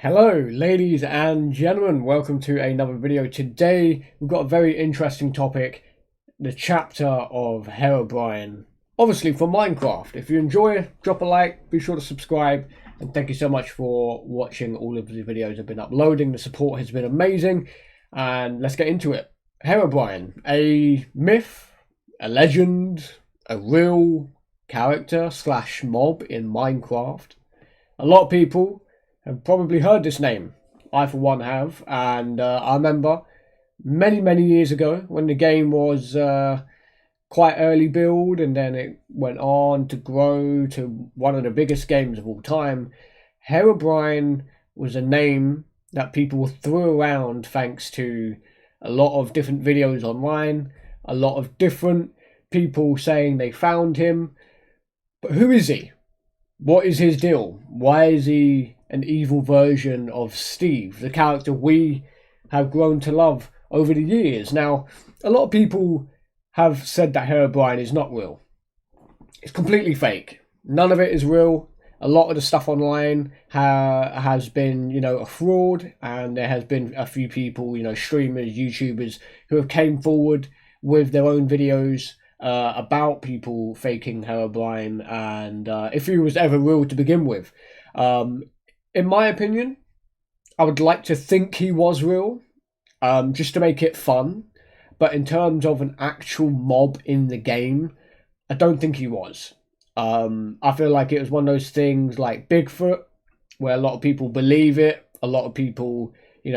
Hello, ladies and gentlemen. Welcome to another video. Today, we've got a very interesting topic, the chapter of Herobrine. Obviously, for Minecraft. If you enjoy, drop a like, be sure to subscribe, and thank you so much for watching all of the videos I've been uploading. The support has been amazing, and let's get into it. Herobrine, a myth, a legend, a real character slash mob in Minecraft. A lot of people have probably heard this name. I, for one, have. And I remember many years ago when the game was quite early build and then it went on to grow to one of the biggest games of all time. Herobrine was a name that people threw around thanks to a lot of different videos online, a lot of different people saying they found him. But who is he? What is his deal? Why is he an evil version of Steve, the character we have grown to love over the years? Now, a lot of people have said that Herobrine is not real. It's completely fake. None of it is real. A lot of the stuff online has been, a fraud, and there has been a few people, streamers, YouTubers, who have came forward with their own videos about people faking Herobrine and if he was ever real to begin with. In my opinion, I would like to think he was real, just to make it fun. But in terms of an actual mob in the game, I don't think he was. I feel like it was one of those things like Bigfoot, where a lot of people believe it, a lot of people,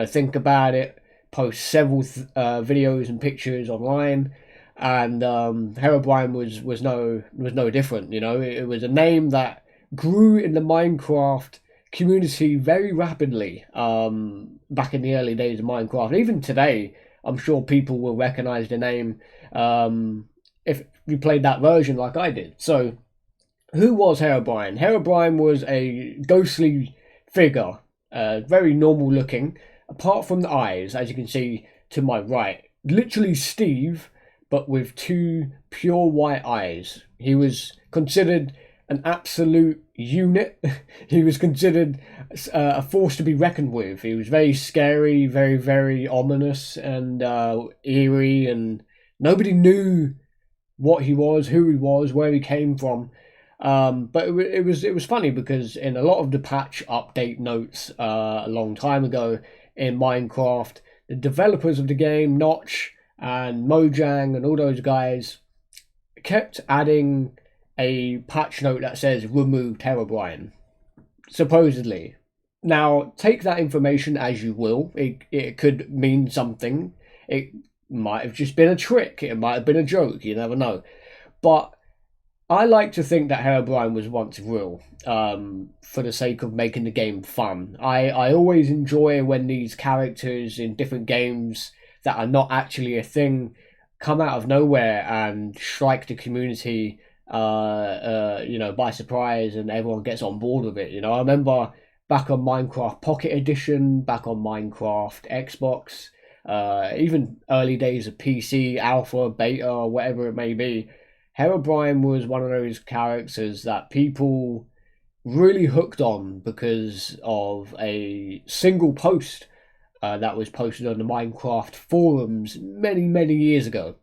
think about it, post several videos and pictures online. And Herobrine was no different. It was a name that grew in the Minecraft community very rapidly back in the early days of Minecraft. Even today, I'm sure people will recognize the name if you played that version like I did. So, who was Herobrine? Herobrine was a ghostly figure, very normal looking, apart from the eyes, as you can see to my right. Literally Steve, but with two pure white eyes. He was considered an absolute unit. He was considered a force to be reckoned with. He was very scary, very ominous and eerie, and nobody knew what he was, who he was, where he came from. But it was funny because in a lot of the patch update notes a long time ago in Minecraft, the developers of the game, Notch and Mojang and all those guys, kept adding a patch note that says removed Herobrine, supposedly. Now, take that information as you will. It could mean something. It might have just been a trick. It might have been a joke. You never know. But I like to think that Herobrine was once real, for the sake of making the game fun. I always enjoy when these characters in different games that are not actually a thing come out of nowhere and strike the community by surprise, and everyone gets on board with it. I remember back on Minecraft Pocket Edition, back on Minecraft Xbox, even early days of PC, alpha, beta, whatever it may be, Herobrine was one of those characters that people really hooked on because of a single post that was posted on the Minecraft forums many years ago,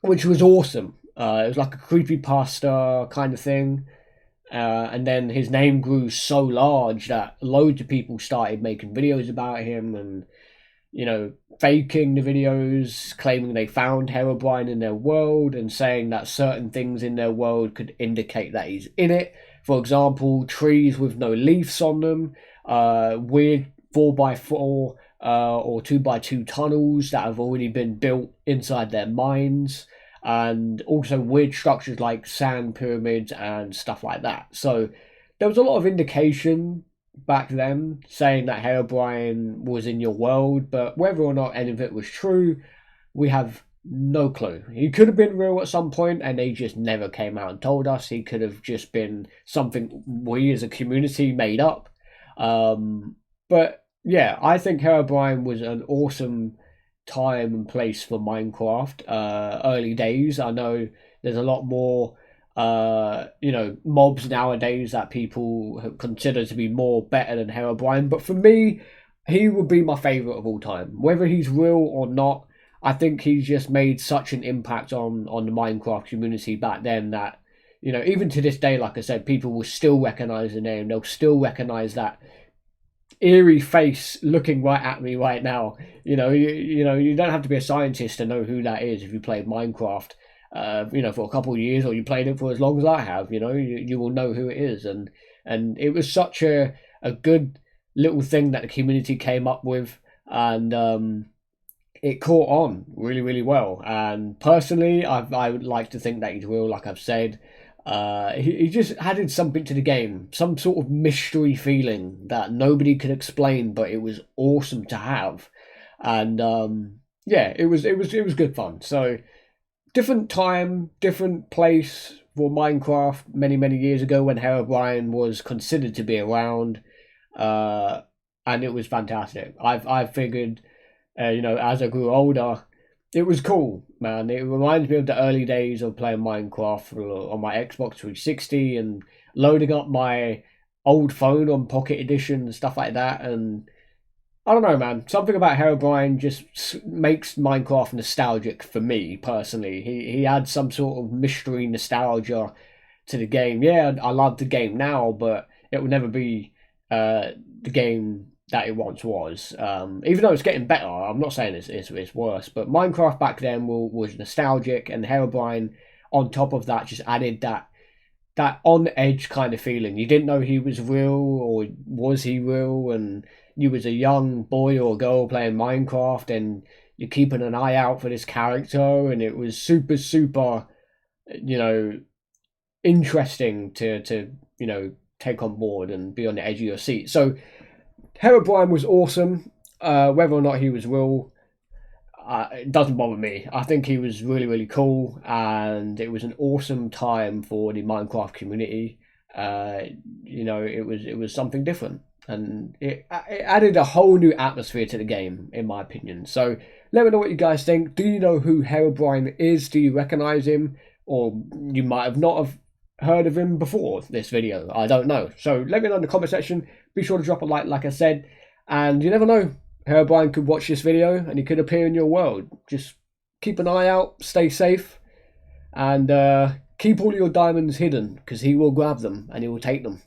which was awesome. It was like a creepypasta kind of thing. And then his name grew so large that loads of people started making videos about him and, faking the videos, claiming they found Herobrine in their world and saying that certain things in their world could indicate that he's in it. For example, trees with no leaves on them, weird 4x4 or 2x2 tunnels that have already been built inside their mines, and also weird structures like sand pyramids and stuff like that. So there was a lot of indication back then saying that Herobrine was in your world, but whether or not any of it was true, we have no clue. He could have been real at some point and they just never came out and told us. He could have just been something we as a community made up. But yeah, I think Herobrine was an awesome time and place for Minecraft. Early days, I know there's a lot more you know, mobs nowadays that people consider to be more better than Herobrine. But for me, he would be my favorite of all time, whether he's real or not. I think he's just made such an impact on the Minecraft community back then that, you know, even to this day, like I said, people will still recognize the name. They'll still recognize that eerie face looking right at me right now. You know, you don't have to be a scientist to know who that is if you played Minecraft, you know, for a couple of years, or you played it for as long as I have. You know, you will know who it is, and it was such a good little thing that the community came up with, and it caught on really well. And personally, I would like to think that he's real, like I've said. He just added something to the game, some sort of mystery feeling that nobody could explain, but it was awesome to have. And yeah, it was good fun. So different time, different place for Minecraft many years ago when Herobrine was considered to be around, and it was fantastic. I figured, you know, as I grew older, it was cool, man. It reminds me of the early days of playing Minecraft on my Xbox 360 and loading up my old phone on Pocket Edition and stuff like that. And I don't know, man. Something about Herobrine just makes Minecraft nostalgic for me personally. He adds some sort of mystery nostalgia to the game. Yeah, I love the game now, but it will never be the game that it once was. Even though it's getting better, I'm not saying it's worse, but Minecraft back then was nostalgic, and Herobrine on top of that just added that on edge kind of feeling. You didn't know he was real, or was he real, and you was a young boy or girl playing Minecraft, and you're keeping an eye out for this character, and it was super, you know, interesting to you know, take on board and be on the edge of your seat. So Herobrine was awesome. Whether or not he was real, it doesn't bother me. I think he was really cool, and it was an awesome time for the Minecraft community. Uh, you know, it was something different, and it added a whole new atmosphere to the game, in my opinion. So let me know what you guys think. Do you know who Herobrine is? Do you recognize him, or you might have not have heard of him before this video? I don't know. So let me know in the comment section. Be sure to drop a like I said, and you never know, Herobrine could watch this video and he could appear in your world. Just keep an eye out, stay safe, and keep all your diamonds hidden, because he will grab them and he will take them.